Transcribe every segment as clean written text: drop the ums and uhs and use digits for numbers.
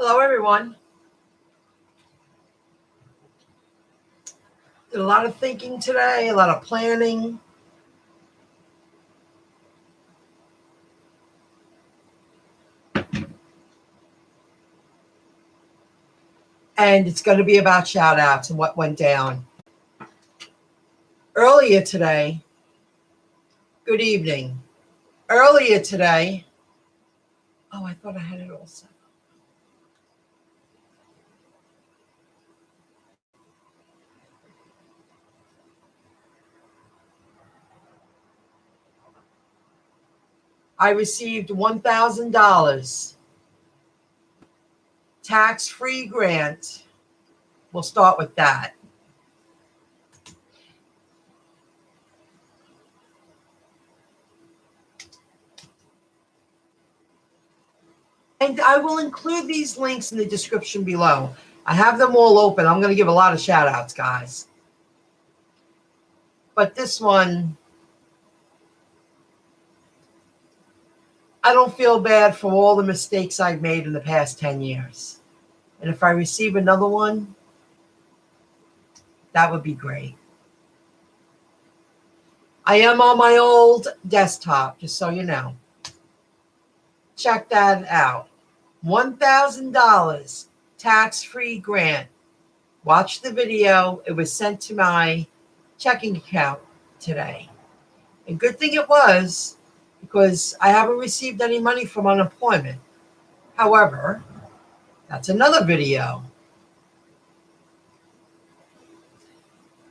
Hello, everyone. Did a lot of thinking today, a lot of planning. And it's going to be about shout outs and what went down. Earlier today, good evening. Earlier today, I thought I had it all set. I received $1,000 tax-free grant. We'll start with that. And I will include these links in the description below. I have them all open. I'm going to give a lot of shout outs, guys. But this one, I don't feel bad for all the mistakes I've made in the past 10 years. And if I receive another one, that would be great. I am on my old desktop, just so you know. Check that out. $1,000 tax-free grant. Watch the video. It was sent to my checking account today. And good thing it was, because I haven't received any money from unemployment. However, that's another video.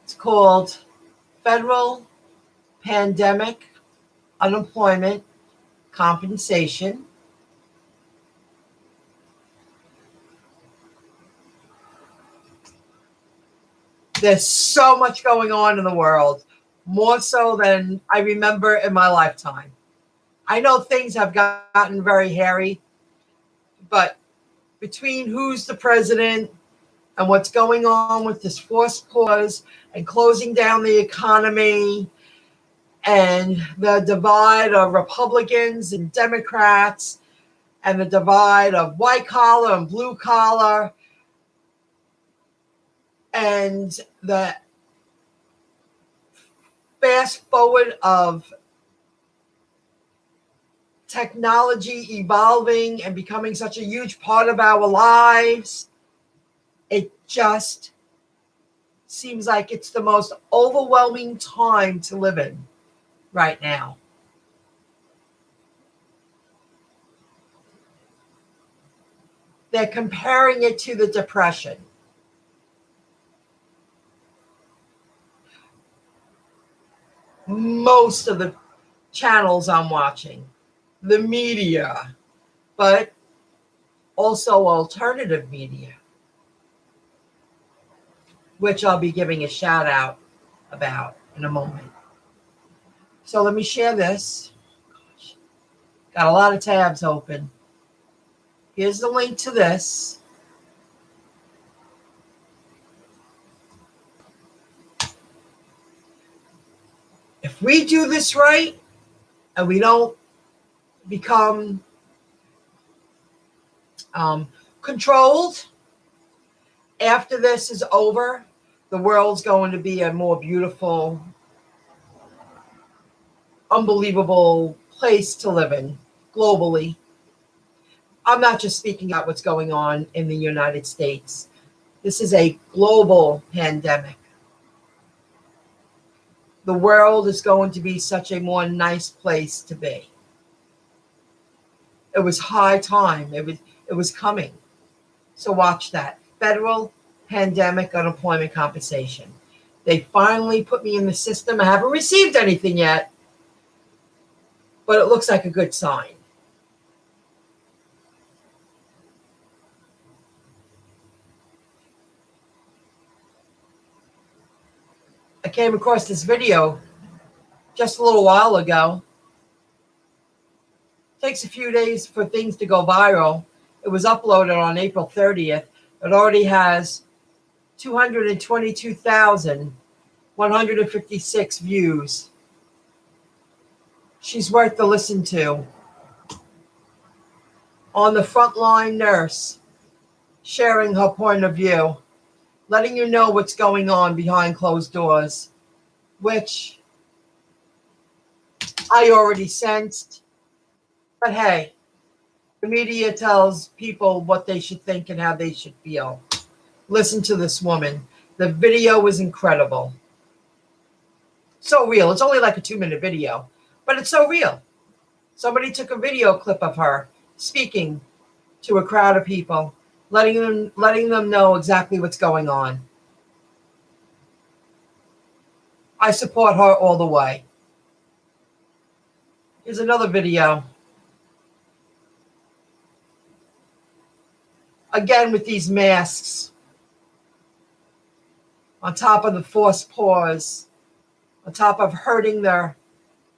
It's called Federal Pandemic Unemployment Compensation. There's so much going on in the world, more so than I remember in my lifetime. I know things have gotten very hairy, but between who's the president and what's going on with this forced pause and closing down the economy and the divide of Republicans and Democrats and the divide of white collar and blue collar and the fast forward of technology evolving and becoming such a huge part of our lives, it just seems like it's the most overwhelming time to live in right now. They're comparing it to the Depression. Most of the channels I'm watching, the media, but also alternative media, which I'll be giving a shout out about in a moment. So let me share this. Gosh, got a lot of tabs open. Here's the link to this. If we do this right and we don't become controlled, after this is over, the world's going to be a more beautiful, unbelievable place to live in globally. I'm not just speaking about what's going on in the United States. This is a global pandemic. The world is going to be such a more nice place to be. It was high time. It was coming. So watch that. Federal Pandemic Unemployment Compensation. They finally put me in the system. I haven't received anything yet, but it looks like a good sign. I came across this video just a little while ago. It takes a few days for things to go viral. It was uploaded on April 30th. It already has 222,156 views. She's worth the listen to. On the frontline nurse sharing her point of view, letting you know what's going on behind closed doors, which I already sensed. But hey, the media tells people what they should think and how they should feel. Listen to this woman. The video was incredible. So real. It's only like a 2-minute video, but it's so real. Somebody took a video clip of her speaking to a crowd of people, letting them know exactly what's going on. I support her all the way. Here's another video. Again with these masks. On top of the forced pause. On top of hurting their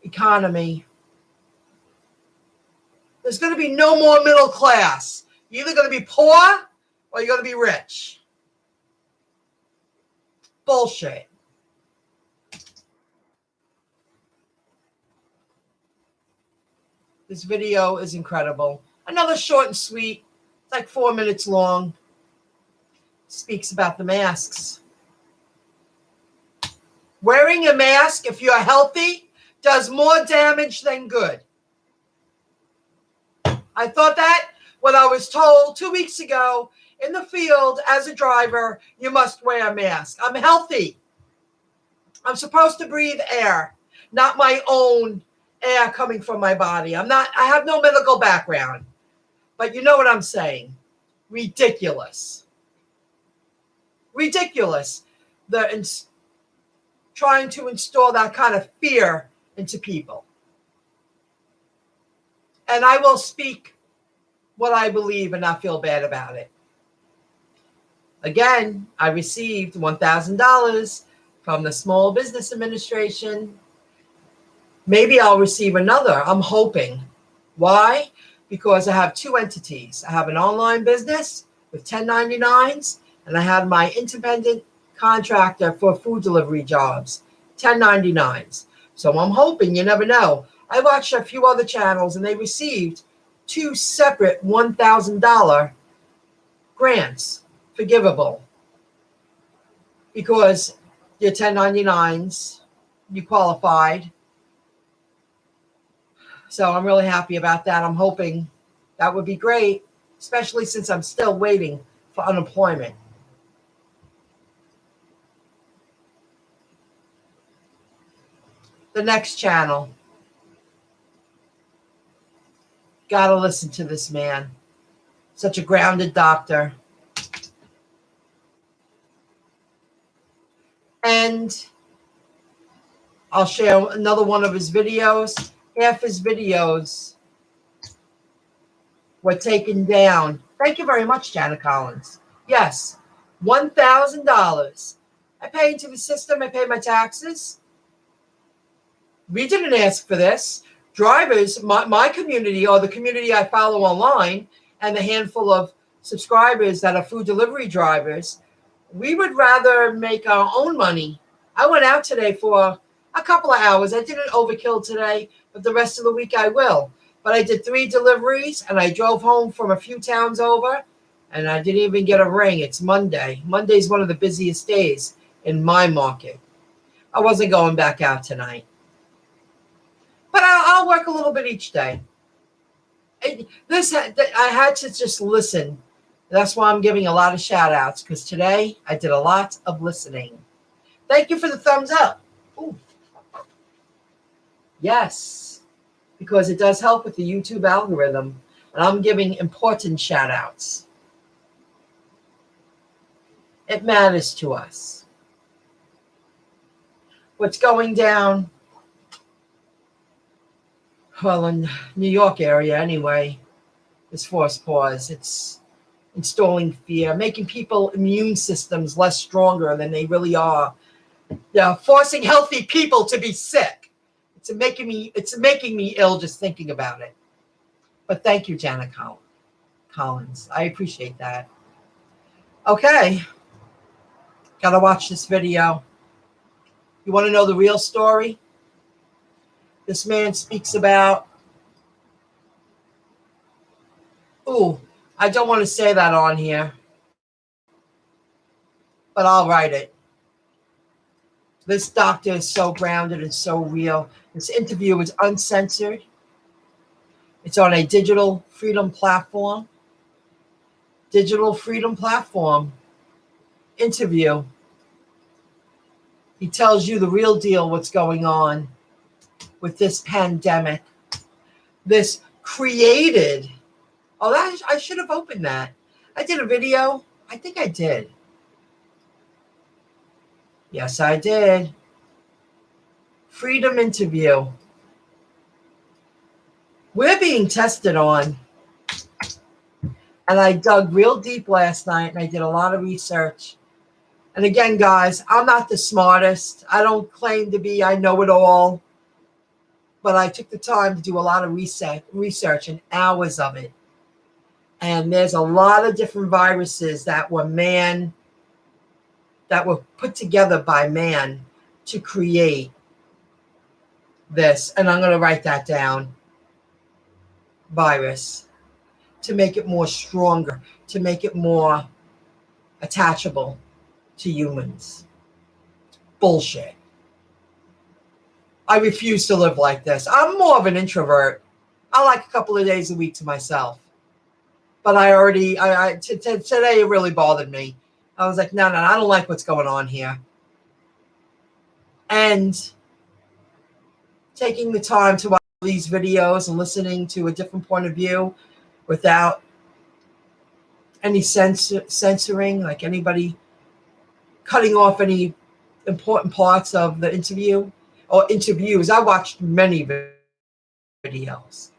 economy. There's going to be no more middle class. You're either going to be poor or you're going to be rich. Bullshit. This video is incredible. Another short and sweet. It's like 4 minutes long. Speaks about the masks. Wearing a mask, if you're healthy, does more damage than good. I thought that when I was told 2 weeks ago in the field as a driver, you must wear a mask. I'm healthy. I'm supposed to breathe air, not my own air coming from my body. I have no medical background, but you know what I'm saying. Ridiculous. Ridiculous. Trying to install that kind of fear into people. And I will speak what I believe and not feel bad about it. Again, I received $1,000 from the Small Business Administration. Maybe I'll receive another. I'm hoping. Why? Because I have 2 entities. I have an online business with 1099s, and I have my independent contractor for food delivery jobs, 1099s. So I'm hoping, you never know. I watched a few other channels, and they received 2 separate $1,000 grants, forgivable, because you're 1099s, you qualified. So I'm really happy about that. I'm hoping that would be great, especially since I'm still waiting for unemployment. The next channel. Gotta listen to this man. Such a grounded doctor. And I'll share another one of his videos. Half his videos were taken down. Thank you very much, Janet Collins. Yes, $1,000. I pay into the system. I pay my taxes. We didn't ask for this. Drivers, my community, or the community I follow online, and the handful of subscribers that are food delivery drivers, we would rather make our own money. I went out today for a couple of hours. I didn't overkill today, but the rest of the week I will. But I did 3 deliveries, and I drove home from a few towns over, and I didn't even get a ring. It's Monday. Monday's one of the busiest days in my market. I wasn't going back out tonight. But I'll work a little bit each day. I had to just listen. That's why I'm giving a lot of shout outs, because today I did a lot of listening. Thank you for the thumbs up. Ooh. Yes, because it does help with the YouTube algorithm. And I'm giving important shout outs. It matters to us. What's going down? Well, in New York area anyway, is forced pause. It's installing fear, making people immune systems less stronger than they really are. They're forcing healthy people to be sick. It's making me ill just thinking about it. But thank you, Janet Collins. I appreciate that. Okay. Gotta watch this video. You want to know the real story? This man speaks about, I don't want to say that on here. but I'll write it. This doctor is so grounded and so real. This interview is uncensored. It's on a digital freedom platform. Digital freedom platform interview. He tells you the real deal, what's going on with this pandemic. This created, oh, that I should have opened that. I did a video. I think I did. Yes, I did. Freedom interview. We're being tested on. And I dug real deep last night and I did a lot of research. And again, guys, I'm not the smartest. I don't claim to be, I know it all. But I took the time to do a lot of research and hours of it. And there's a lot of different viruses that were put together by man to create this. And I'm going to write that down. Virus. To make it more stronger. To make it more attachable to humans. Bullshit. I refuse to live like this. I'm more of an introvert. I like a couple of days a week to myself. But today it really bothered me. I was like, no, I don't like what's going on here. And taking the time to watch these videos and listening to a different point of view without any censoring, like anybody cutting off any important parts of the interview or interviews. I watched many videos.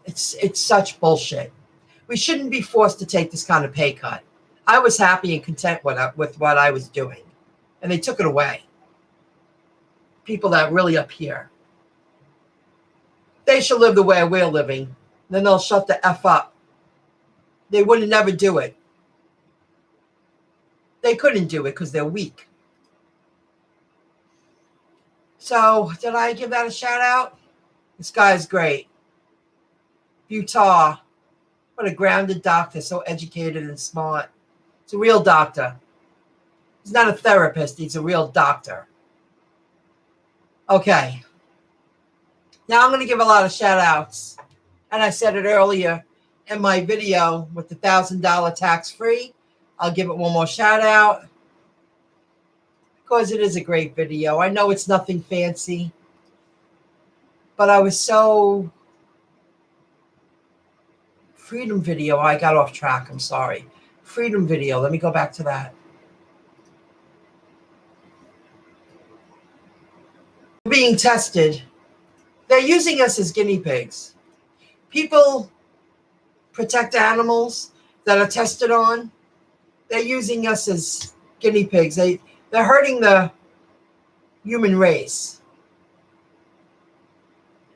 It's such bullshit. We shouldn't be forced to take this kind of pay cut. I was happy and content with what I was doing, and they took it away. People that are really up here. They should live the way we're living. Then they'll shut the F up. They wouldn't never do it. They couldn't do it because they're weak. So, did I give that a shout out? This guy's great. Buttar. What a grounded doctor, so educated and smart. He's a real doctor. He's not a therapist. He's a real doctor. Okay. Now I'm going to give a lot of shout outs. And I said it earlier in my video with the $1,000 tax free. I'll give it one more shout out because it is a great video. I know it's nothing fancy, but I was so freedom video. I got off track. I'm sorry. Freedom video. Let me go back to that. Being tested. They're using us as guinea pigs. People protect animals that are tested on. They're using us as guinea pigs. They're hurting the human race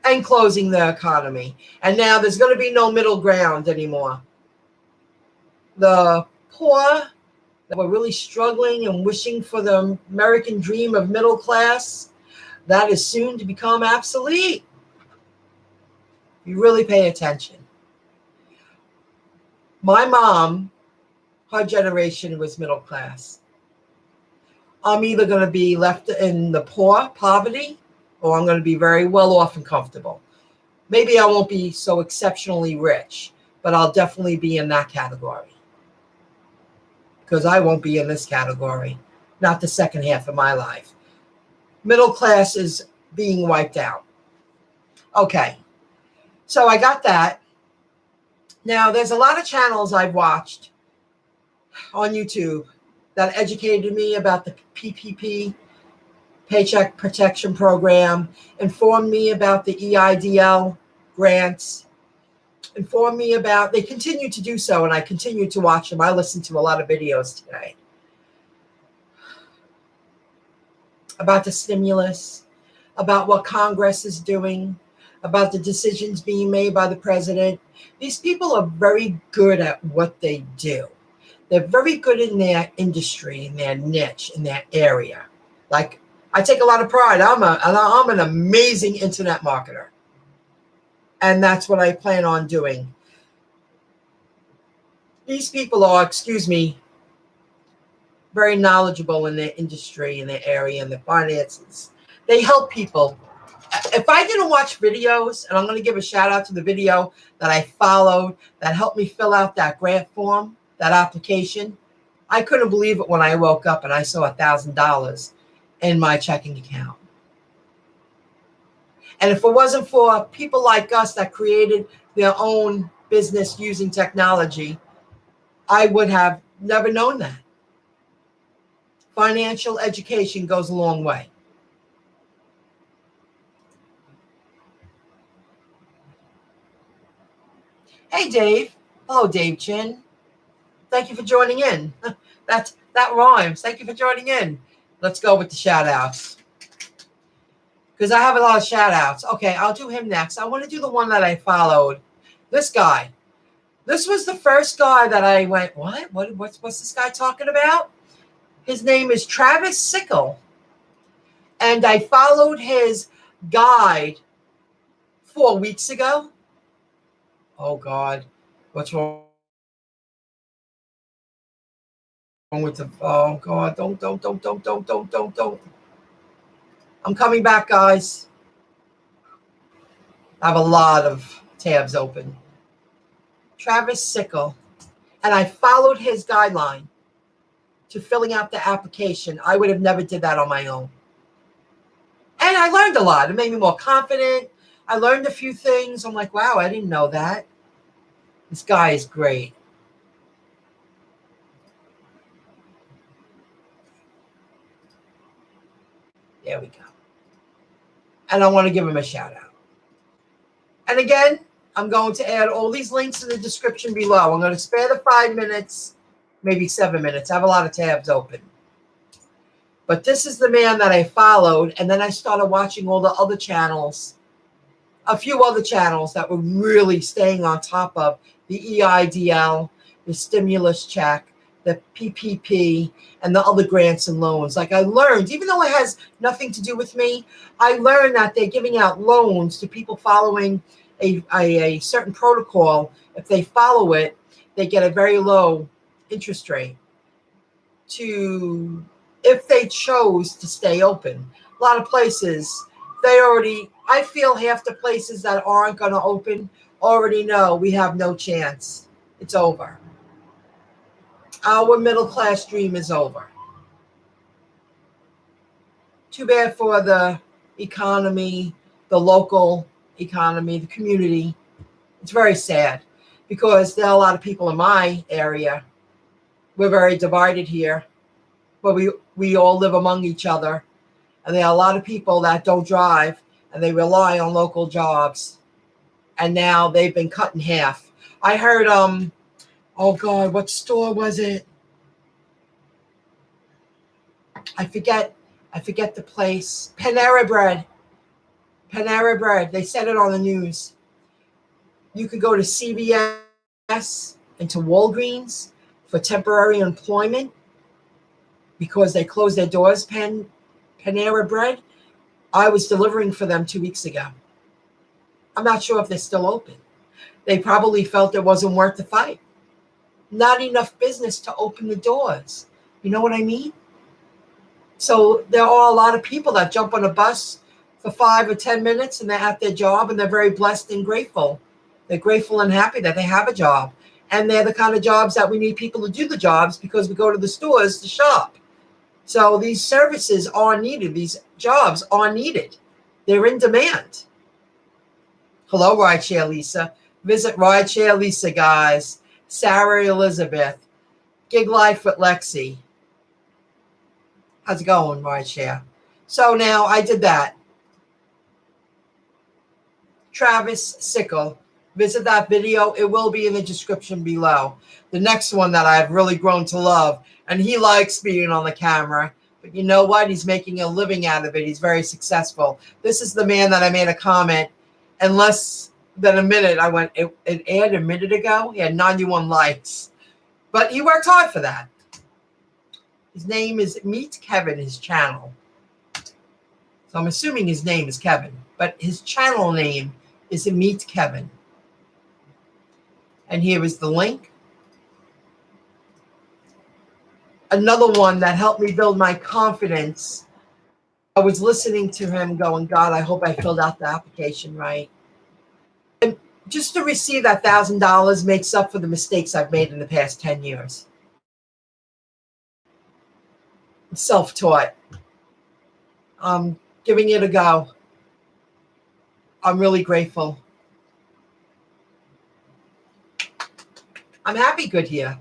and closing the economy. And now there's going to be no middle ground anymore. The poor that were really struggling and wishing for the American dream of middle class, that is soon to become obsolete. You really pay attention. My mom, her generation was middle class. I'm either going to be left in the poverty, or I'm going to be very well off and comfortable. Maybe I won't be so exceptionally rich, but I'll definitely be in that category. Because I won't be in this category, not the second half of my life. Middle class is being wiped out. Okay, so I got that. Now, there's a lot of channels I've watched on YouTube that educated me about the PPP, Paycheck Protection Program, informed me about the EIDL grants, informed me about, they continue to do so, and I continue to watch them. I listened to a lot of videos today about the stimulus, about what Congress is doing, about the decisions being made by the president. These people are very good at what they do. They're very good in their industry, in their niche, in their area. Like, I take a lot of pride. I'm an amazing internet marketer. And that's what I plan on doing. these people are, excuse me, very knowledgeable in their industry, in their area, in their finances. They help people. If I didn't watch videos, and I'm going to give a shout out to the video that I followed that helped me fill out that grant form, that application, I couldn't believe it when I woke up and I saw $1,000 in my checking account. And if it wasn't for people like us that created their own business using technology, I would have never known that. Financial education goes a long way. Hey, Dave. Hello, Dave Chin. Thank you for joining in. That rhymes. Thank you for joining in. Let's go with the shout outs, because I have a lot of shout outs. Okay, I'll do him next. I want to do the one that I followed. This guy. This was the first guy that I went, what's this guy talking about? His name is Travis Sickle. And I followed his guide 4 weeks ago. Oh, God. What's wrong with the... Oh, God. Don't. I'm coming back, guys. I have a lot of tabs open. Travis Sickle. And I followed his guideline to filling out the application. I would have never did that on my own. And I learned a lot. It made me more confident. I learned a few things. I'm like, wow, I didn't know that. This guy is great. There we go. And I want to give him a shout out. And again, I'm going to add all these links in the description below. I'm going to spare the 5 minutes, maybe 7 minutes. I have a lot of tabs open. But this is the man that I followed. And then I started watching all the other channels, a few other channels that were really staying on top of the EIDL, the stimulus check, the PPP, and the other grants and loans. Like I learned, even though it has nothing to do with me, I learned that they're giving out loans to people following a certain protocol. If they follow it, they get a very low interest rate if they chose to stay open. A lot of places, I feel half the places that aren't going to open already know we have no chance. It's over. Our middle class dream is over. Too bad for the economy, the local economy, the community. It's very sad because there are a lot of people in my area. We're very divided here, but we all live among each other. And there are a lot of people that don't drive and they rely on local jobs. And now they've been cut in half. I heard, oh God, what store was it? I forget the place. Panera Bread. They said it on the news. You could go to CVS and to Walgreens for temporary employment because they closed their doors. Panera Bread. I was delivering for them 2 weeks ago. I'm not sure if they're still open. They probably felt it wasn't worth the fight. Not enough business to open the doors. You know what I mean? So there are a lot of people that jump on a bus for 5 or 10 minutes and they're at their job and they're very blessed and grateful. They're grateful and happy that they have a job. And they're the kind of jobs that we need people to do the jobs because we go to the stores to shop. So these services are needed. These jobs are needed. They're in demand. Hello, Rideshare Lisa. Visit Rideshare Lisa, guys. Sarah Elizabeth. Gig Life with Lexi. How's it going, Rideshare? So now I did that. Travis Sickle. Visit that video. It will be in the description below. The next one that I've really grown to love, and he likes being on the camera, but you know what? He's making a living out of it. He's very successful. This is the man that I made a comment in less than a minute. I went, it aired a minute ago. He had 91 likes, but he worked hard for that. His name is Meet Kevin, his channel. So I'm assuming his name is Kevin, but his channel name is Meet Kevin. And here is the link. Another one that helped me build my confidence. I was listening to him going, God, I hope I filled out the application right. And just to receive that $1,000 makes up for the mistakes I've made in the past 10 years. I'm self-taught. I'm giving it a go. I'm really grateful. I'm happy good here.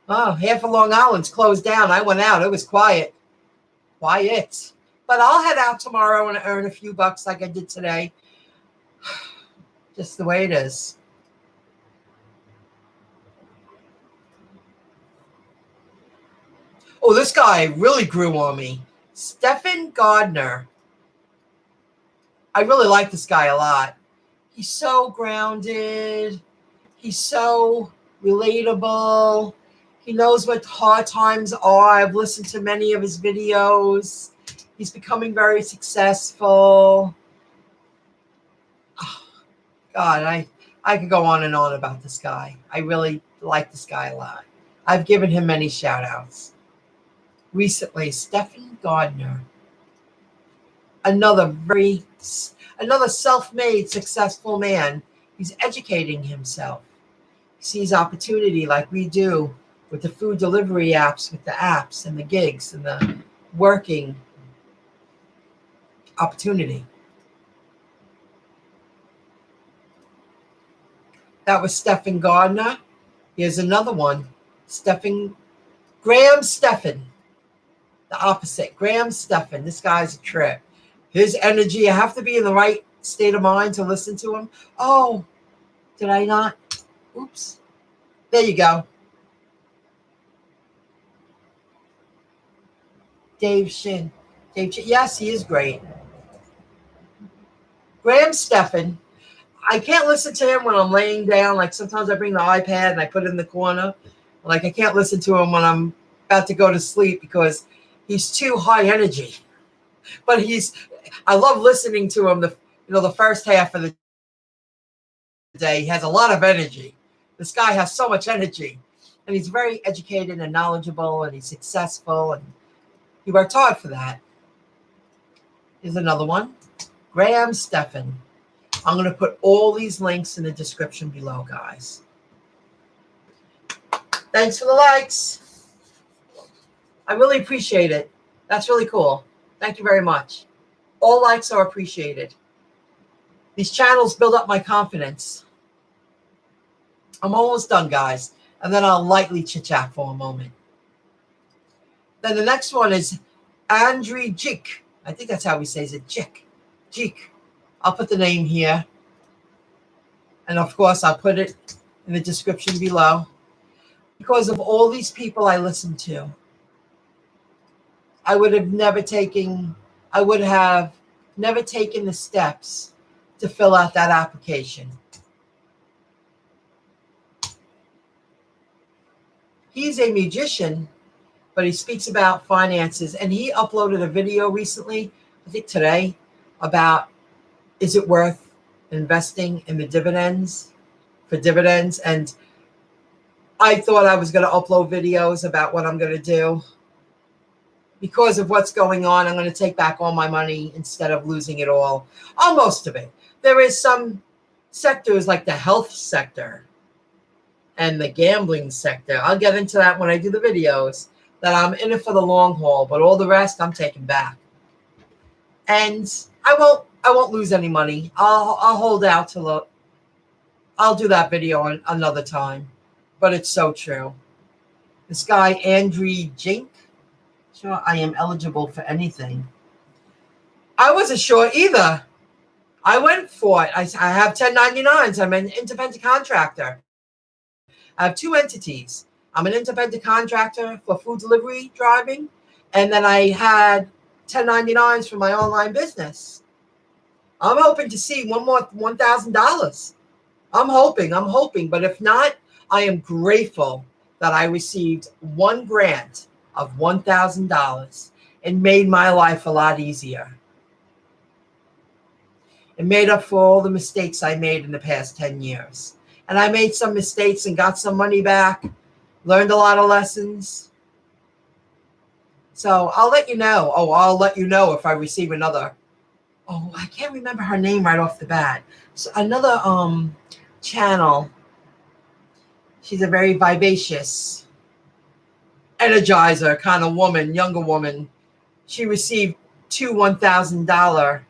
Oh, half of Long Island's closed down. I went out. It was quiet. Quiet. But I'll head out tomorrow and earn a few bucks like I did today. Just the way it is. Oh, this guy really grew on me. Stephan Gardner. I really like this guy a lot. He's so grounded. He's so relatable. He knows what hard times are. I've listened to many of his videos. He's becoming very successful. Oh, God, I could go on and on about this guy. I really like this guy a lot. I've given him many shout outs. Recently, Stephan Gardner. Another self-made successful man. He's educating himself. He sees opportunity like we do with the food delivery apps, with the apps and the gigs and the working opportunity. That was Stephan Gardner. Here's another one. Graham Stephan. The opposite. Graham Stephan. This guy's a trip. His energy, I have to be in the right state of mind to listen to him. Oh, did I not? Oops. There you go. Dave Shin. Yes, he is great. Graham Stephan. I can't listen to him when I'm laying down. Like sometimes I bring the iPad and I put it in the corner. Like I can't listen to him when I'm about to go to sleep because he's too high energy. But I love listening to him. The first half of the day, he has a lot of energy. This guy has so much energy, and he's very educated and knowledgeable, and he's successful, and he worked hard for that. Here's another one, Graham Stephan. I'm going to put all these links in the description below, guys. Thanks for the likes. I really appreciate it. That's really cool. Thank you very much. All likes are appreciated. These channels build up my confidence. I'm almost done, guys. And then I'll lightly chit-chat for a moment. Then the next one is Andrei Jikh. I think that's how we say it. Jikh. I'll put the name here. And of course, I'll put it in the description below. Because of all these people I listen to, I would have never taken the steps to fill out that application. He's a musician, but he speaks about finances, and he uploaded a video recently, I think today, about is it worth investing in the dividends, and I thought I was going to upload videos about what I'm going to do. Because of what's going on, I'm going to take back all my money instead of losing it all. Most of it. There is some sectors like the health sector and the gambling sector. I'll get into that when I do the videos, that I'm in it for the long haul, but all the rest I'm taking back. And I won't lose any money. I'll hold out till I'll do that video another time. But it's so true. This guy, Andrei Jikh. Sure, I am eligible for anything. I wasn't sure either. I went for it. I have 1099s. I'm an independent contractor. I have two entities. I'm an independent contractor for food delivery driving, and then I had 1099s for my online business. I'm hoping to see one more $1,000. I'm hoping. But if not, I am grateful that I received one grant of $1,000 and made my life a lot easier. It made up for all the mistakes I made in the past 10 years. And I made some mistakes and got some money back, learned a lot of lessons. So I'll let you know. Oh, I'll let you know if I receive another. Oh, I can't remember her name right off the bat. So another channel. She's a very vivacious, energizer kind of woman, younger woman. She received two $1,000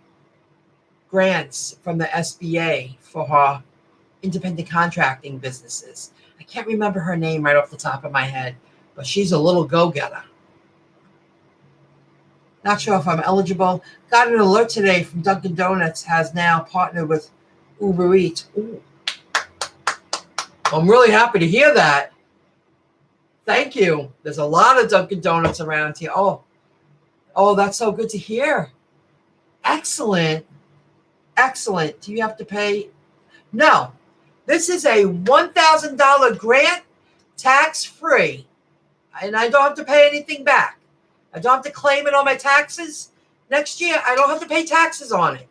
grants from the SBA for her independent contracting businesses. I can't remember her name right off the top of my head, but she's a little go-getter. Not sure if I'm eligible. Got an alert today from Dunkin' Donuts has now partnered with Uber Eats. Ooh. I'm really happy to hear that. Thank you. There's a lot of Dunkin' Donuts around here. Oh, that's so good to hear. Excellent. Excellent. Do you have to pay? No. This is a $1,000 grant, tax-free, and I don't have to pay anything back. I don't have to claim it on my taxes. Next year, I don't have to pay taxes on it.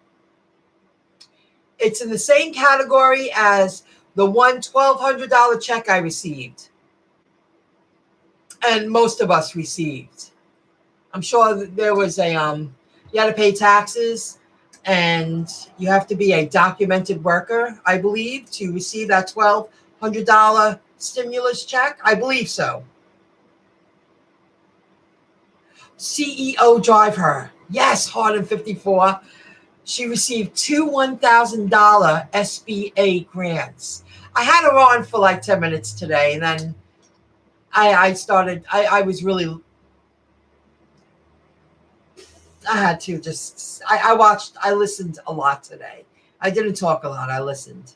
It's in the same category as the $1,200 check I received, and most of us received. I'm sure that there was a, you had to pay taxes, and you have to be a documented worker, I believe, to receive that $1,200 stimulus check. I believe so. CEO drive her. Yes, Hard and 54. She received two $1,000 SBA grants. I had her on for like 10 minutes today, and then I had to just, I listened a lot today. I didn't talk a lot. I listened.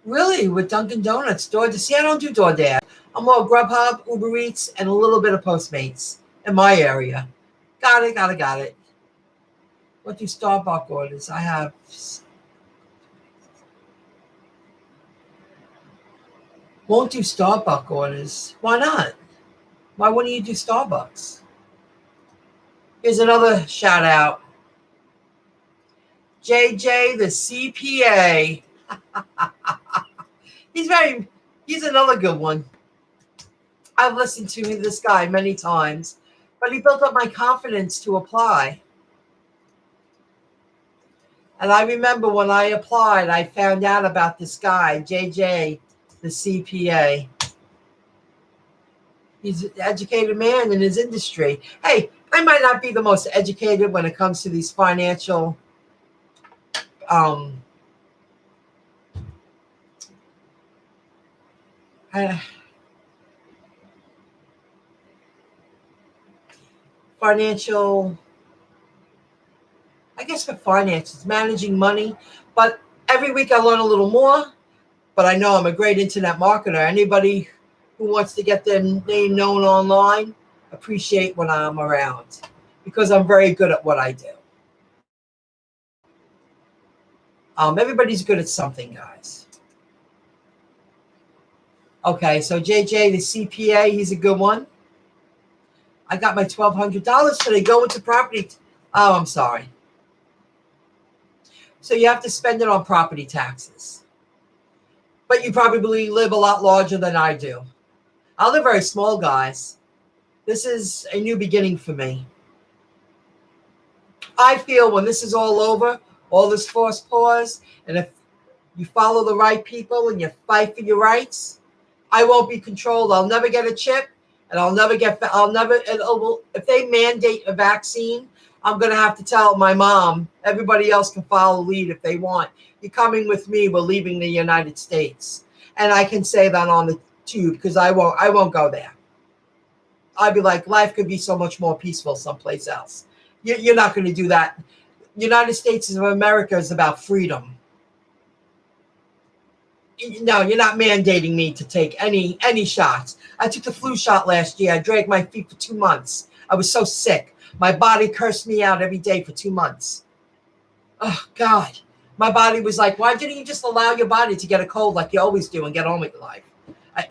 Really, with Dunkin' Donuts, see, I don't do DoorDash. I'm more Grubhub, Uber Eats, and a little bit of Postmates in my area. Got it. What do Starbucks orders? I have. Won't do Starbucks orders. Why not? Why wouldn't you do Starbucks? Here's another shout out. JJ, the CPA. He's another good one. I've listened to this guy many times, but he built up my confidence to apply. And I remember when I applied, I found out about this guy, JJ, the CPA. He's an educated man in his industry. Hey, I might not be the most educated when it comes to these financial I guess for finances, managing money. But every week I learn a little more. But I know I'm a great internet marketer. Anybody who wants to get their name known online, appreciate when I'm around, because I'm very good at what I do. Everybody's good at something, guys. Okay, so JJ, the CPA, he's a good one. I got my $1,200 today. Go into property. Oh, I'm sorry. So you have to spend it on property taxes. But you probably live a lot larger than I do. I live very small, guys. This is a new beginning for me. I feel when this is all over, all this forced pause, and if you follow the right people and you fight for your rights, I won't be controlled. I'll never get a chip, and if they mandate a vaccine, I'm going to have to tell my mom, everybody else can follow lead if they want. You're coming with me, we're leaving the United States. And I can say that on the tube because I won't go there. I'd be like, life could be so much more peaceful someplace else. You're not going to do that. United States of America is about freedom. No, you're not mandating me to take any shots. I took the flu shot last year. I dragged my feet for 2 months. I was so sick. My body cursed me out every day for 2 months. Oh, God. My body was like, why didn't you just allow your body to get a cold like you always do and get on with your life?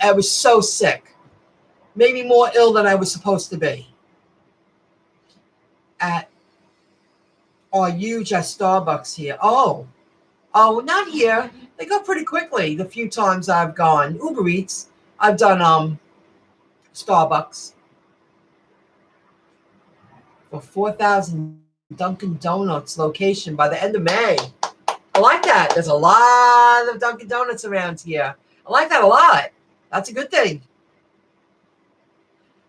I was so sick. Maybe more ill than I was supposed to be. Huge at Starbucks here. Oh, not here. They go pretty quickly the few times I've gone. Uber Eats. I've done Starbucks for 4,000 Dunkin' Donuts location by the end of May. I like that. There's a lot of Dunkin' Donuts around here. I like that a lot. That's a good thing.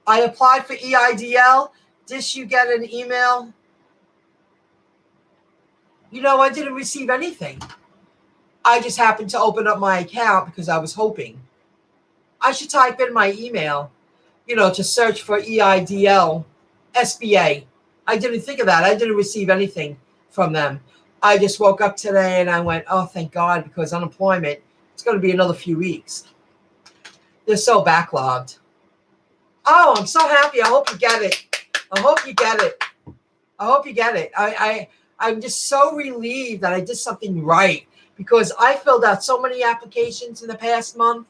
I applied for EIDL. Did you get an email? You know, I didn't receive anything. I just happened to open up my account because I was hoping. I should type in my email, to search for EIDL, SBA. I didn't think of that. I didn't receive anything from them. I just woke up today and I went, oh, thank God, because unemployment, it's going to be another few weeks. They're so backlogged. Oh, I'm so happy. I hope you get it. I hope you get it. I hope you get it. I'm just so relieved that I did something right, because I filled out so many applications in the past month.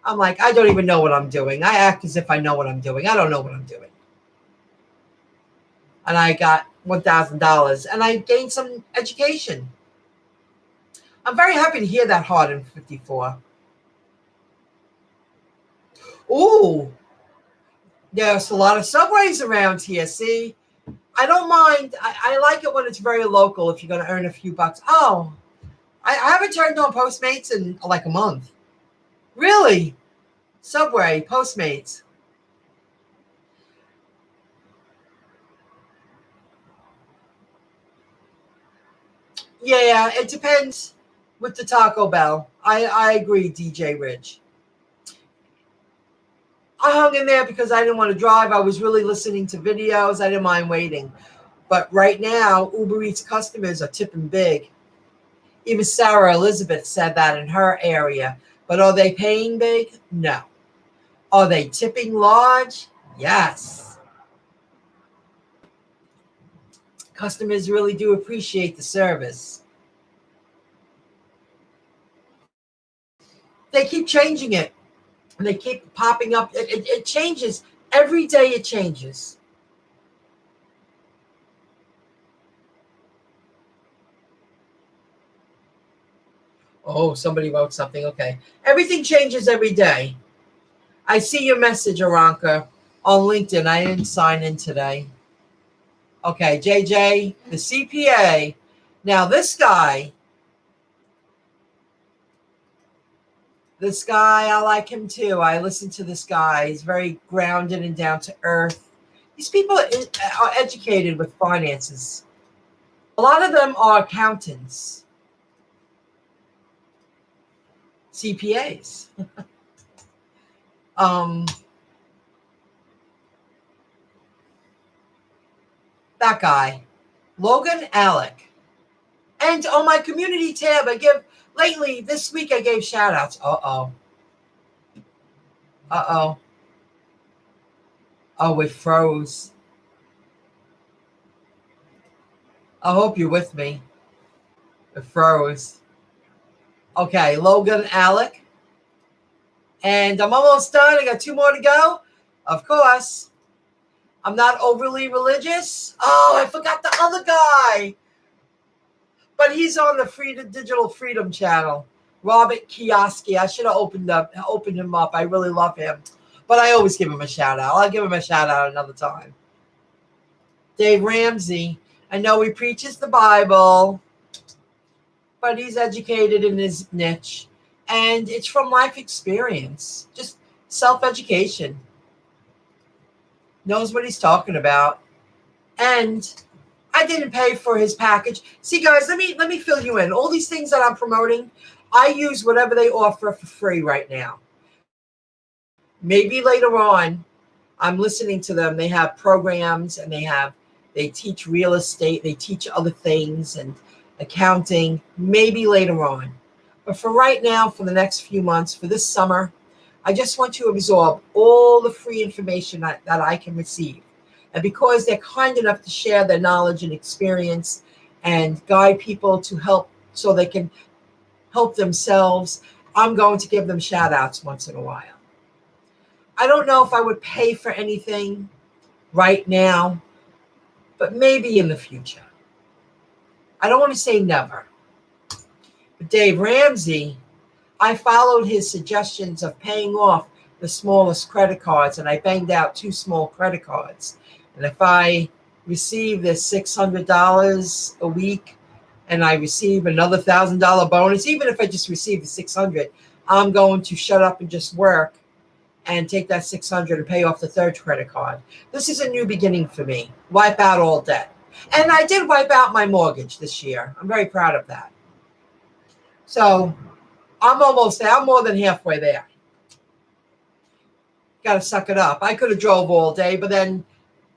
I'm like, I don't even know what I'm doing. I act as if I know what I'm doing. I don't know what I'm doing. And I got $1,000 and I gained some education. I'm very happy to hear that hard in 54. Ooh, there's a lot of subways around here. See, I don't mind. I like it when it's very local if you're going to earn a few bucks. Oh, I haven't turned on Postmates in like a month. Really? Subway, Postmates. Yeah, it depends with the Taco Bell. I agree, DJ Rich. I hung in there because I didn't want to drive. I was really listening to videos. I didn't mind waiting. But right now, Uber Eats customers are tipping big. Even Sarah Elizabeth said that in her area. But are they paying big? No. Are they tipping large? Yes. Customers really do appreciate the service. They keep changing it. And they keep popping up. It changes. Every day it changes. Oh, somebody wrote something. Okay. Everything changes every day. I see your message, Aranka, on LinkedIn. I didn't sign in today. Okay, JJ, the CPA. Now, this guy, I like him too. I listen to this guy. He's very grounded and down to earth. These people are educated with finances. A lot of them are accountants, CPAs. That guy, Logan Allec. And on my community tab, this week I gave shout outs. Uh-oh. Oh, it froze. I hope you're with me. It froze. Okay, Logan Allec. And I'm almost done. I got 2 more to go. Of course. I'm not overly religious. Oh, I forgot the other guy. But he's on the Digital Freedom channel. Robert Kioski. I should have opened him up. I really love him. But I always give him a shout out. I'll give him a shout out another time. Dave Ramsey. I know he preaches the Bible, but he's educated in his niche. And it's from life experience. Just self-education. Knows what he's talking about. And I didn't pay for his package. See, guys, let me fill you in. All these things that I'm promoting, I use whatever they offer for free right now. Maybe later on, I'm listening to them. They have programs and they teach real estate. They teach other things and accounting, maybe later on. But for right now, for the next few months, for this summer, I just want to absorb all the free information that I can receive. And because they're kind enough to share their knowledge and experience and guide people to help so they can help themselves, I'm going to give them shout outs once in a while. I don't know if I would pay for anything right now, but maybe in the future. I don't want to say never. But Dave Ramsey, I followed his suggestions of paying off the the smallest credit cards, and I banged out 2 small credit cards. And if I receive this $600 a week and I receive another $1,000 bonus, even if I just receive the 600, I'm going to shut up and just work and take that 600 and pay off the 3rd credit card. This is a new beginning for me. Wipe out all debt. And I did wipe out my mortgage this year. I'm very proud of that. So I'm almost there. I'm more than halfway there. Got to suck it up. I could have drove all day, but then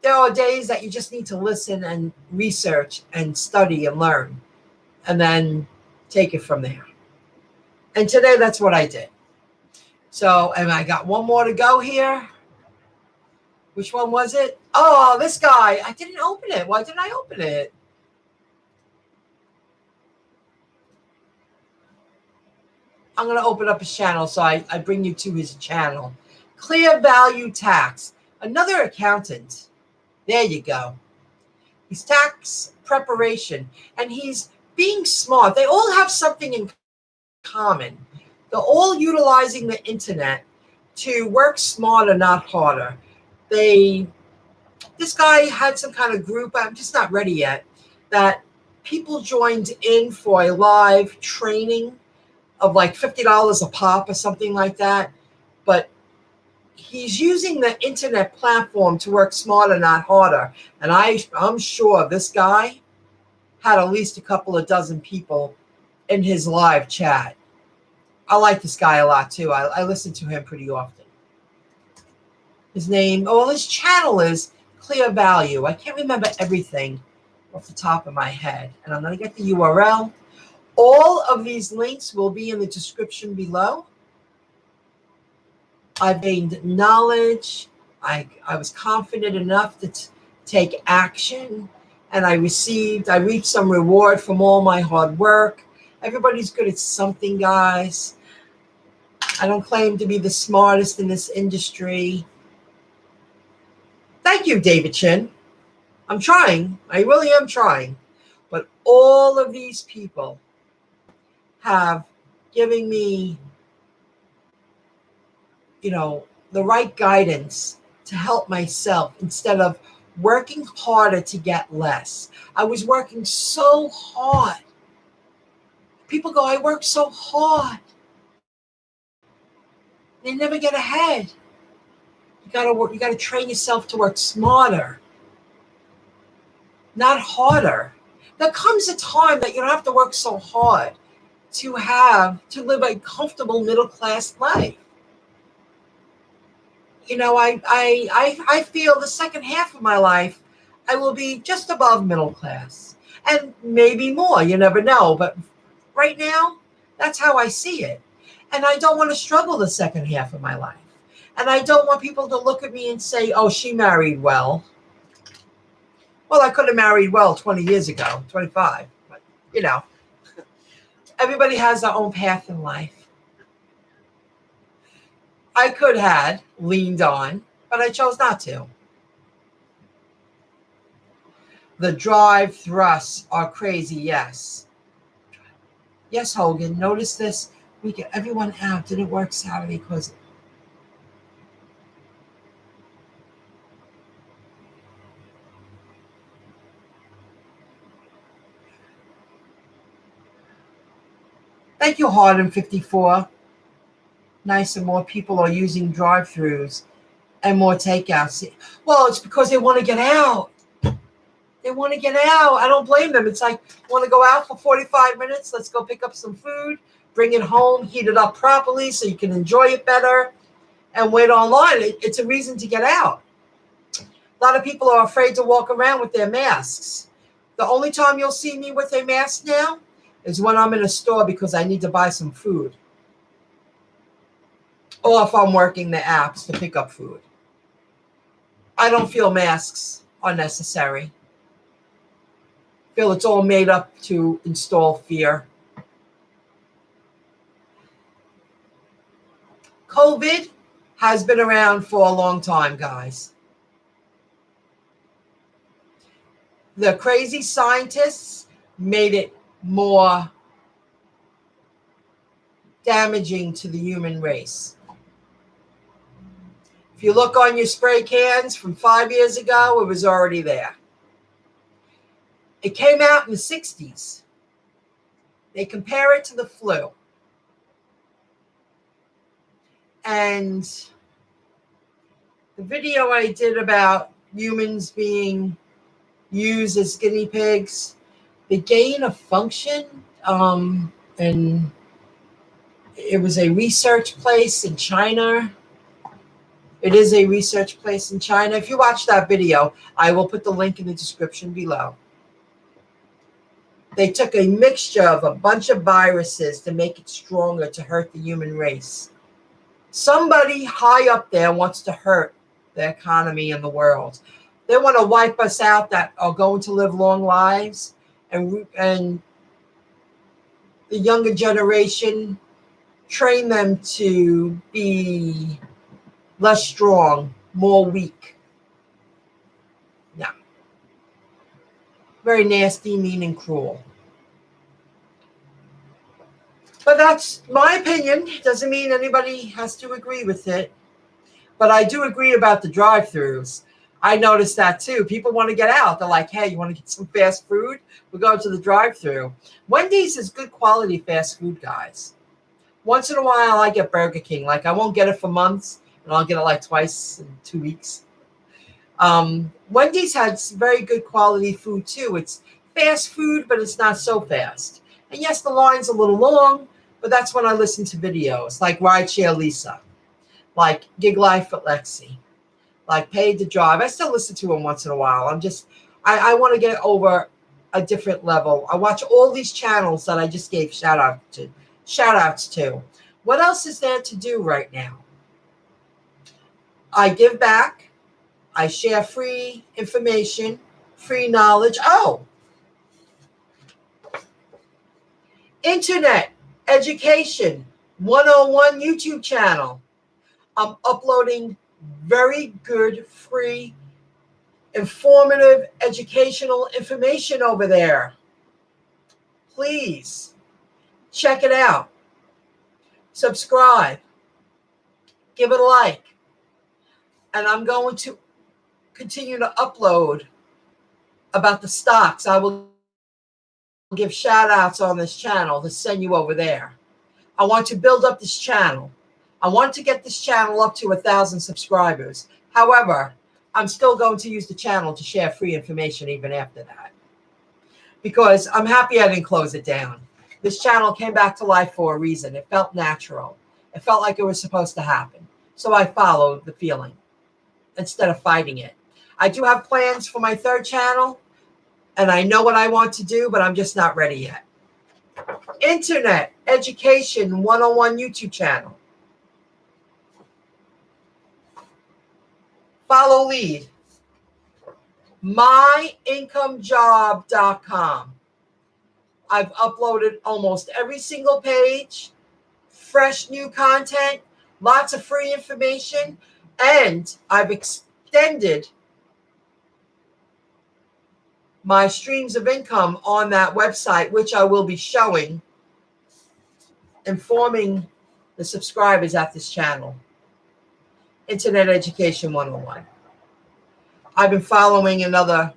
there are days that you just need to listen and research and study and learn, and then take it from there. And today, that's what I did. So, and I got one more to go here. Which one was it? Oh, this guy. I didn't open it. Why didn't I open it? I'm going to open up his channel, so I bring you to his channel. ClearValue Tax. Another accountant. There you go. He's tax preparation, and he's being smart. They all have something in common. They're all utilizing the internet to work smarter, not harder. This guy had some kind of group, I'm just not ready yet, that people joined in for a live training of like $50 a pop or something like that. But he's using the internet platform to work smarter, not harder. And I'm sure this guy had at least a couple of dozen people in his live chat. I like this guy a lot too. I listen to him pretty often. His channel is ClearValue. I can't remember everything off the top of my head. And I'm going to get the URL. All of these links will be in the description below. I've gained knowledge. I was confident enough to take action. And I reaped some reward from all my hard work. Everybody's good at something, guys. I don't claim to be the smartest in this industry. Thank you, David Chin. I'm trying. I really am trying. But all of these people have given me, the right guidance to help myself instead of working harder to get less. I was working so hard. People go, I work so hard. They never get ahead. You gotta train yourself to work smarter, not harder. There comes a time that you don't have to work so hard to live a comfortable middle-class life. I feel the second half of my life, I will be just above middle class and maybe more. You never know. But right now, that's how I see it. And I don't want to struggle the second half of my life. And I don't want people to look at me and say, oh, she married well. Well, I could have married well 20 years ago, 25. But, everybody has their own path in life. I could have leaned on, but I chose not to. The drive thrusts are crazy, yes. Yes, Hogan, notice this. We get everyone out. Didn't work Saturday because... Thank you, Harden54. Nice, and more people are using drive-thrus and more takeouts. Well, it's because they want to get out. They want to get out. I don't blame them. It's like, want to go out for 45 minutes? Let's go pick up some food, bring it home, heat it up properly so you can enjoy it better, and wait online. It's a reason to get out. A lot of people are afraid to walk around with their masks. The only time you'll see me with a mask now is when I'm in a store because I need to buy some food. Or if I'm working the apps to pick up food. I don't feel masks are necessary. I feel it's all made up to install fear. COVID has been around for a long time, guys. The crazy scientists made it more damaging to the human race. If you look on your spray cans from 5 years ago, it was already there. It came out in the 60s. They compare it to the flu. And the video I did about humans being used as guinea pigs, the gain of function, and it was a research place in China. It is a research place in China. If you watch that video, I will put the link in the description below. They took a mixture of a bunch of viruses to make it stronger to hurt the human race. Somebody high up there wants to hurt the economy and the world. They want to wipe us out that are going to live long lives, and the younger generation, train them to be less strong, more weak. Yeah. Very nasty, mean, and cruel. But that's my opinion. Doesn't mean anybody has to agree with it. But I do agree about the drive-thrus. I noticed that too. People want to get out. They're like, hey, you want to get some fast food? We'll go to the drive-thru. Wendy's is good quality fast food, guys. Once in a while, I get Burger King. Like, I won't get it for months, and I'll get it like twice in 2 weeks. Wendy's has very good quality food too. It's fast food, but it's not so fast. And yes, the line's a little long, but that's when I listen to videos like Rideshare Lisa, like Gig Life with Lexi, like Paid to Drive. I still listen to them once in a while. I want to get over a different level. I watch all these channels that I just gave shout outs to. What else is there to do right now? I give back. I share free information, free knowledge. Oh, Internet Education 101 YouTube channel. I'm uploading very good, free, informative, educational information over there. Please check it out. Subscribe. Give it a like. And I'm going to continue to upload about the stocks. I will give shout outs on this channel to send you over there. I want to build up this channel. I want to get this channel up to 1,000 subscribers. However, I'm still going to use the channel to share free information even after that, because I'm happy I didn't close it down. This channel came back to life for a reason. It felt natural. It felt like it was supposed to happen. So I followed the feeling instead of fighting it. I do have plans for my third channel, and I know what I want to do, but I'm just not ready yet. Internet Education 101 YouTube channel. Follow lead. MyIncomeJob.com. I've uploaded almost every single page, fresh new content, lots of free information, and I've extended my streams of income on that website, which I will be showing, informing the subscribers at this channel. Internet Education 101. I've been following another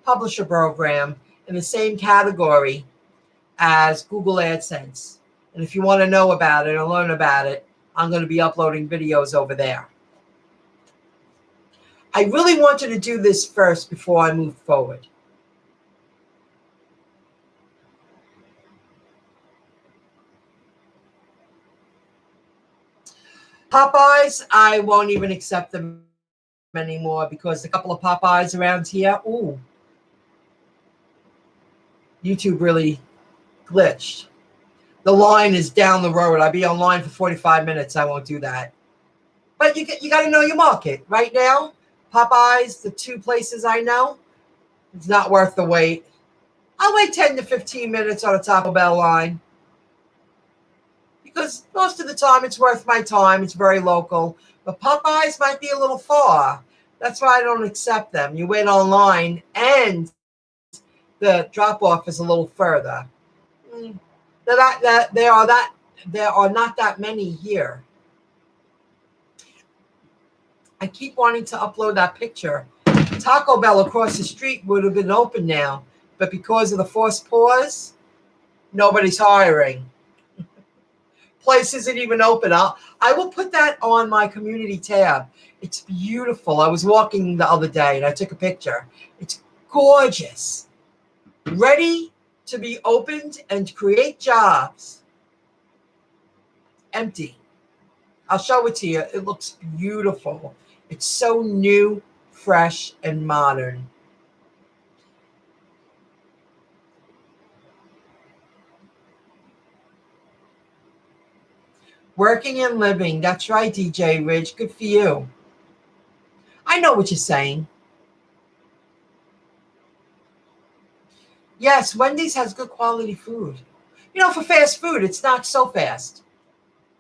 publisher program in the same category as Google AdSense. And if you want to know about it or learn about it, I'm going to be uploading videos over there. I really wanted to do this first before I moved forward. Popeyes, I won't even accept them anymore because a couple of Popeyes around here, ooh, YouTube really glitched. The line is down the road. I'll be online for 45 minutes. I won't do that. But you got to know your market. Right now, Popeyes, the two places I know, it's not worth the wait. I'll wait 10 to 15 minutes on a Taco Bell line, because most of the time it's worth my time. It's very local. But Popeyes might be a little far. That's why I don't accept them. You wait online, and the drop-off is a little further. There are not that many here. I keep wanting to upload that picture. Taco Bell across the street would have been open now, but because of the forced pause, nobody's hiring. Place isn't even open. I will put that on my community tab. It's beautiful. I was walking the other day and I took a picture. It's gorgeous. Ready to be opened and create jobs. Empty. I'll show it to you. It looks beautiful. It's so new, fresh, and modern. Working and living. That's right, DJ Ridge. Good for you. I know what you're saying. Yes, Wendy's has good quality food. You know, for fast food, it's not so fast.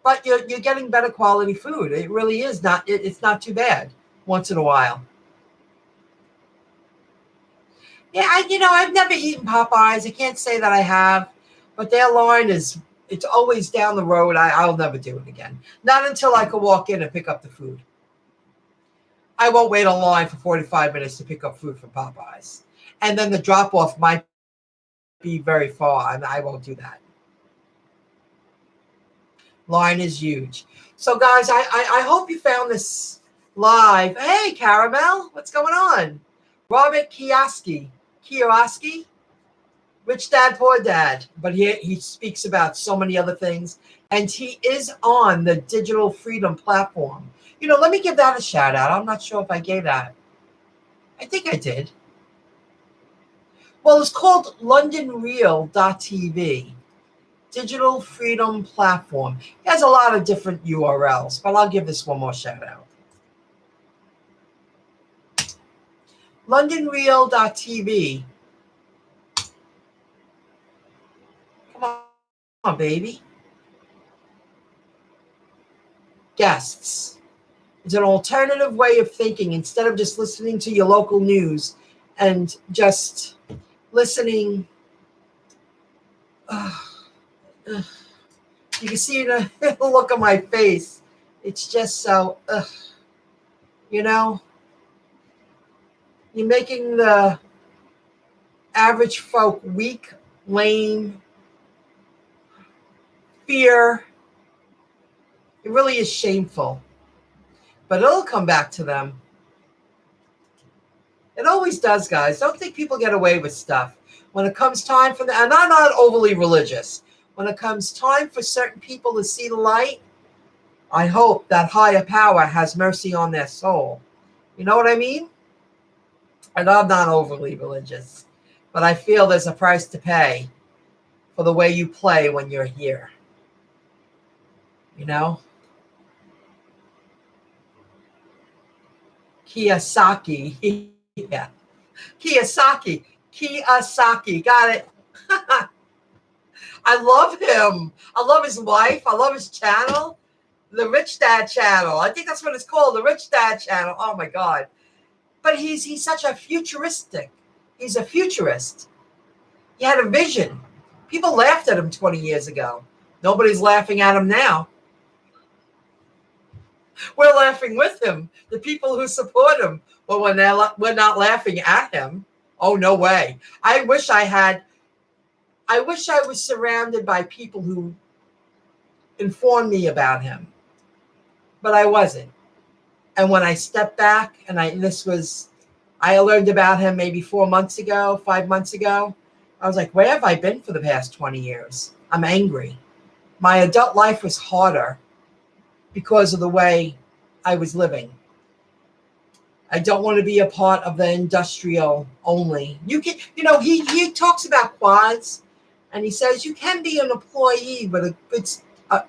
But you're getting better quality food. It really is not. It's not too bad once in a while. Yeah, I've never eaten Popeyes. I can't say that I have, but their line it's always down the road. I'll never do it again. Not until I can walk in and pick up the food. I won't wait in line for 45 minutes to pick up food from Popeyes. And then the drop off might be very far, and I won't do that. Line is huge. So, guys, I hope you found this live. Hey, Caramel, what's going on? Robert Kiyosaki, Rich Dad, Poor Dad. But he speaks about so many other things. And he is on the Digital Freedom platform. Let me give that a shout out. I'm not sure if I gave that. I think I did. Well, it's called LondonReal.tv. Digital Freedom Platform. It has a lot of different URLs, but I'll give this one more shout out. LondonReal.tv. Come on, baby. Guests. It's an alternative way of thinking instead of just listening to your local news and just listening. You can see the look on my face. It's just so, you're making the average folk weak, lame, fear. It really is shameful. But it'll come back to them. It always does, guys. Don't think people get away with stuff. When it comes time for them, and I'm not overly religious, when it comes time for certain people to see the light, I hope that higher power has mercy on their soul. You know what I mean? And I'm not overly religious, but I feel there's a price to pay for the way you play when you're here. Kiyosaki. Yeah. Kiyosaki. Got it. I love him. I love his wife. I love his channel. The Rich Dad channel. I think that's what it's called. The Rich Dad channel. Oh my God. But he's such a futuristic. He's a futurist. He had a vision. People laughed at him 20 years ago. Nobody's laughing at him now. We're laughing with him. The people who support him. Well, we're not laughing at him. Oh, no way. I wish I was surrounded by people who informed me about him. But I wasn't. And when I stepped back and I learned about him maybe 5 months ago. I was like, where have I been for the past 20 years? I'm angry. My adult life was harder because of the way I was living. I don't want to be a part of the industrial only. You can, he talks about quads, and he says you can be an employee with a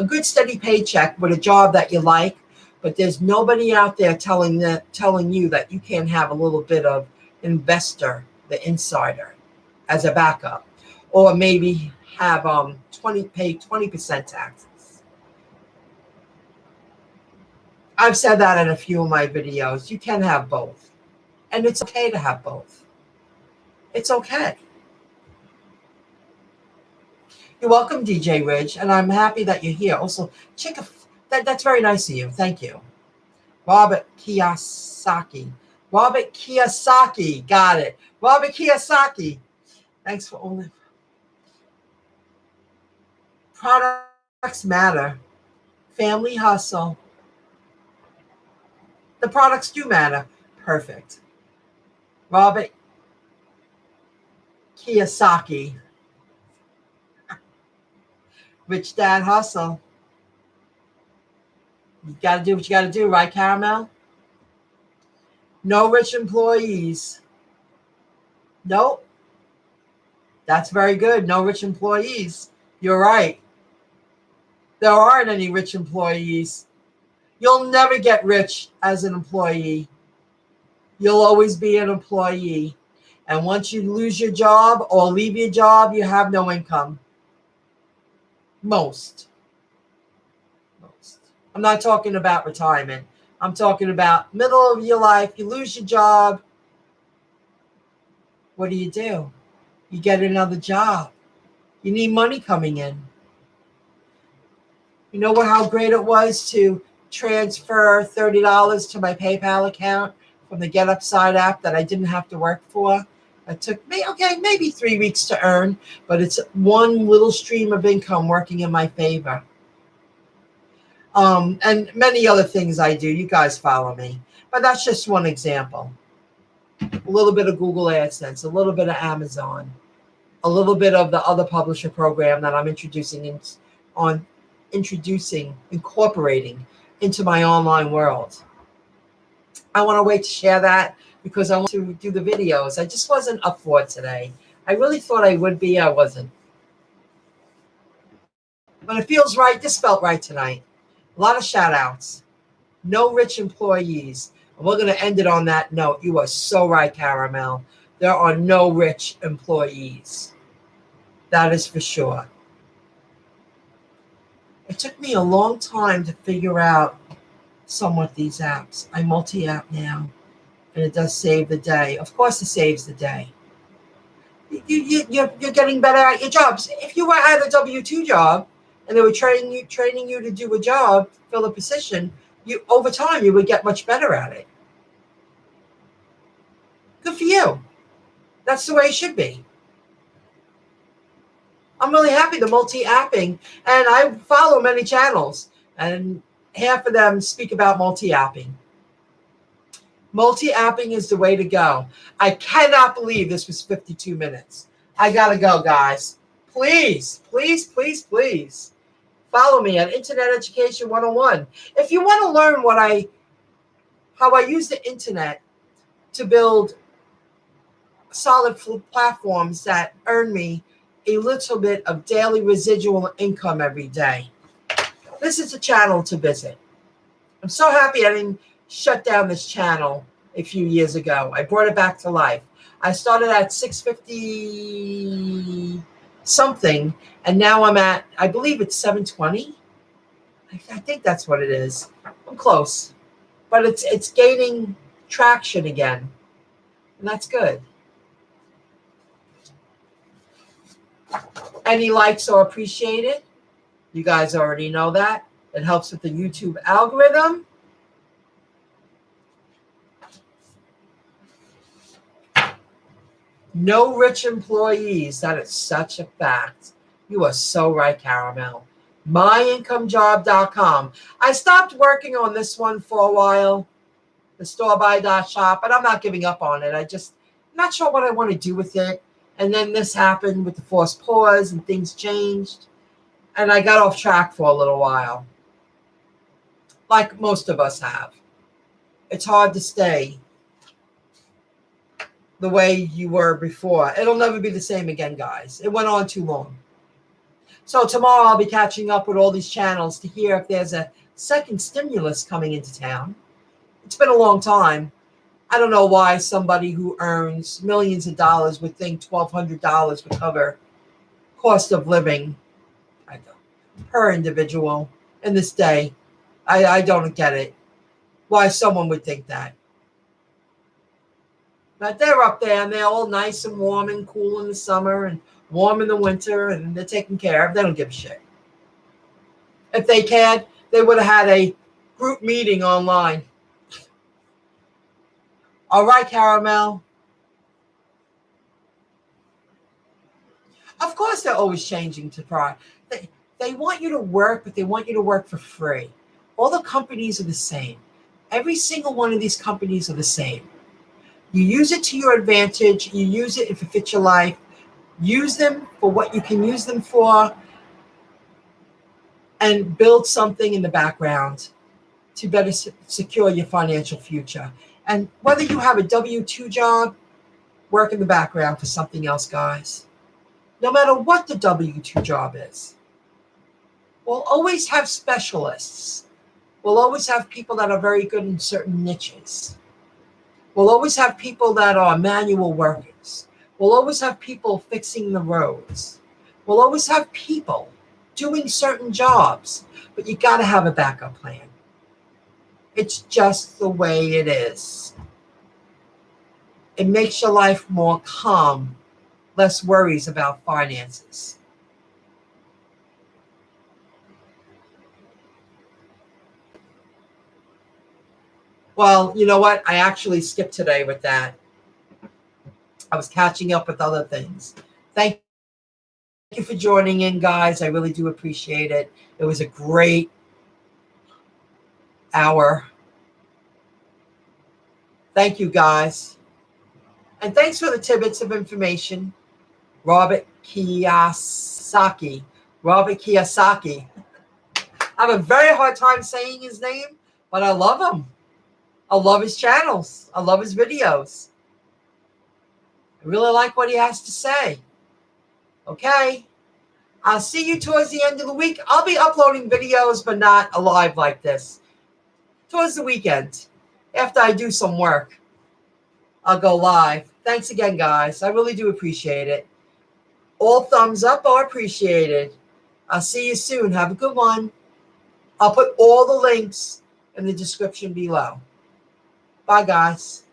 good steady paycheck with a job that you like, but there's nobody out there telling you that you can't have a little bit of investor, the insider, as a backup, or maybe have pay 20% taxes. I've said that in a few of my videos. You can have both. And it's okay to have both. It's okay. You're welcome, DJ Ridge, and I'm happy that you're here. Also, that's very nice of you. Thank you. Robert Kiyosaki. Robert Kiyosaki. Got it. Robert Kiyosaki. Thanks for only. Products matter. Family hustle. The products do matter. Perfect. Robert Kiyosaki. Rich Dad Hustle. You got to do what you got to do, right, Caramel? No rich employees. Nope. That's very good. No rich employees. You're right. There aren't any rich employees. You'll never get rich as an employee. You'll always be an employee. And once you lose your job or leave your job, you have no income. Most. I'm not talking about retirement. I'm talking about middle of your life. You lose your job. What do? You get another job. You need money coming in. You know how great it was to transfer $30 to my PayPal account from the Get Upside app that I didn't have to work for? It took me, maybe 3 weeks to earn, but it's one little stream of income working in my favor. And many other things I do. You guys follow me. But that's just one example. A little bit of Google AdSense, a little bit of Amazon, a little bit of the other publisher program that I'm incorporating into my online world. I want to wait to share that because I want to do the videos. I just wasn't up for it today. I really thought I would be. I wasn't. But it feels right. This felt right tonight. A lot of shout outs. No rich employees. And we're going to end it on that note. You are so right, Caramel. There are no rich employees. That is for sure. It took me a long time to figure out somewhat these apps. I multi-app now, and it does save the day. Of course, it saves the day. You're getting better at your jobs. If you were at a W-2 job and they were training you to do a job, fill a position, over time you would get much better at it. Good for you. That's the way it should be. I'm really happy the multi-apping, and I follow many channels, and half of them speak about multi-apping. Multi-apping is the way to go. I cannot believe this was 52 minutes. I got to go, guys. Please, please, please, please follow me at Internet Education 101. If you want to learn how I use the internet to build solid platforms that earn me a little bit of daily residual income every day, this is a channel to visit. I'm so happy I didn't shut down this channel a few years ago. I brought it back to life. I started at 650 something, and now I'm at, I believe it's 720. I think that's what it is. I'm close, but it's gaining traction again, and that's good. Any likes are appreciated. You guys already know that. It helps with the YouTube algorithm. No rich employees. That is such a fact. You are so right, Caramel. MyIncomeJob.com. I stopped working on this one for a while, the store-by.shop, but I'm not giving up on it. I'm not sure what I want to do with it. And then this happened with the forced pause and things changed. And I got off track for a little while. Like most of us have. It's hard to stay the way you were before. It'll never be the same again, guys. It went on too long. So tomorrow I'll be catching up with all these channels to hear if there's a second stimulus coming into town. It's been a long time. I don't know why somebody who earns millions of dollars would think $1,200 would cover cost of living per individual in this day. I don't get it. Why someone would think that. But they're up there, and they're all nice and warm and cool in the summer and warm in the winter, and they're taken care of. They don't give a shit. If they cared, they would have had a group meeting online All right, Caramel. Of course, they're always changing to price. They want you to work, but they want you to work for free. All the companies are the same. Every single one of these companies are the same. You use it to your advantage. You use it if it fits your life. Use them for what you can use them for, and build something in the background to better secure your financial future. And whether you have a W-2 job, work in the background for something else, guys. No matter what the W-2 job is. We'll always have specialists. We'll always have people that are very good in certain niches. We'll always have people that are manual workers. We'll always have people fixing the roads. We'll always have people doing certain jobs, but you got to have a backup plan. It's just the way it is. It makes your life more calm, less worries about finances. Well, you know what? I actually skipped today with that. I was catching up with other things. Thank you for joining in, guys. I really do appreciate it. It was a great hour. Thank you, guys. And thanks for the tidbits of information. Robert Kiyosaki. Robert Kiyosaki. I have a very hard time saying his name, but I love him. I love his channels. I love his videos. I really like what he has to say. Okay. I'll see you towards the end of the week. I'll be uploading videos, but not live like this. Towards the weekend, after I do some work, I'll go live. Thanks again, guys. I really do appreciate it. All thumbs up are appreciated. I'll see you soon. Have a good one. I'll put all the links in the description below. Bye, guys.